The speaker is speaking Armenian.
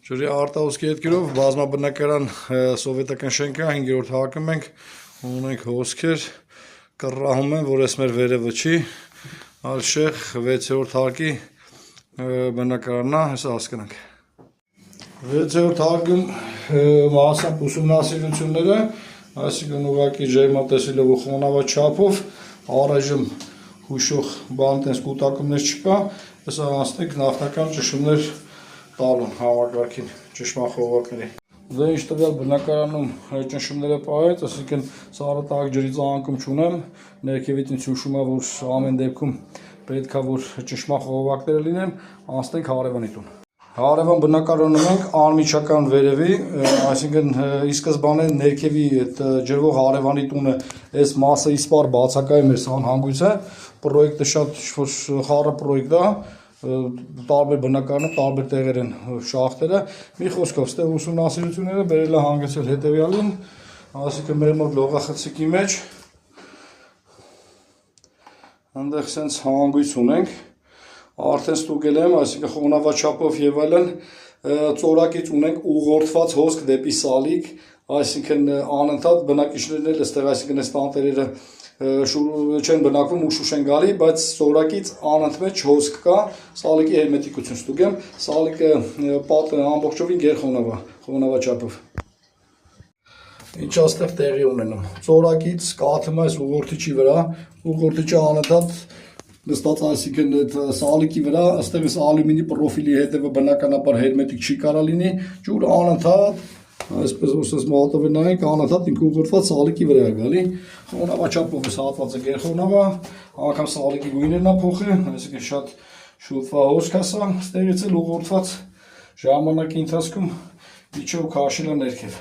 Ջրի արտահոսքի հետքերով բազմաբնակարան սովետական շենքը 5-րդ հարկում ենք, ունենք հոսքեր, կռահում են, որ ես մեր վերևը չի, Ալշեխ 6-րդ հարկի բնակարանն է, հեսա հասկանանք։ 6-րդ հարկում մասամբ ուսումնասիրությունները, այսինքն ուղղակի ջերմատեսիլով ու խոնավաչափով, առայժմ հուշող բան տես կուտակումներ չկա, հեսա անցնենք նախնական ճշումներ տալուն համակարգին ճշմախողովակների։ Դե ինչ տվյալ բնակարանում ճնշումները պահեց, այսինքն սառը տաք ջրի ծաղանքում չունեմ, ներքևից ինձ հուշում է, որ ամեն դեպքում պետք է որ ճշմախողովակները լինեն, անցնենք հարևանի տուն։ Հարևան բնակարանում ենք անմիջական վերևի, այսինքն ի սկզբանե ներքևի այդ ջրվող հարևանի տունը այս մասը իսպար բացակայում էր սան հանգույցը, պրոյեկտը շատ խառը պրոյեկտ է, տարբեր բնակարանում տարբեր տեղեր են շախտերը, մի խոսքով ստեղ ուսումնասիրությունները բերել է հանգեցել հետևյալին, այսինքն մեր մոտ լողախցիկի մեջ այնտեղ սենց հանգույց ունենք, արդեն ստուգել եմ, այսինքն խոնավաչափով եւ այլն, ծորակից ունենք ուղղորդված հոսք դեպի սալիկ, այսինքն անընդհատ բնակիչներն էլ այստեղ, այսինքն այս տանտերերը չեն բնակվում ու շուշ են գալի, բայց ծորակից անընդմեջ հոսք կա, սալիկի հերմետիկություն ստուգեմ, սալիկը պատը ամբողջովին գերխոնավ է, խոնավաչափով։ Ինչ աստեղ տեղի ունենում, ծորակից կաթում այս ուղղորդիչի վրա, ուղղորդիչը անընդհատ նստած այսինքն այդ սալիկի վրա, այստեղս ալյումինի պրոֆիլի հետևը բնականաբար հերմետիկ չի կարա լինի, ջուրը անընդհատ, այսպես ոսս մոտով նայենք, անընդհատ ինքը ուղղորդված սալիկի վրա է գալի, խոնավաչափով այս հատվածը գերխոնավ է, անգամ սալիկի գույներն է փոխել, այսինքն շատ շուտվա հոսք է սա, ստեղից էլ ուղղորդված ժամանակի ընթացքում իջով քաշել է ներքև։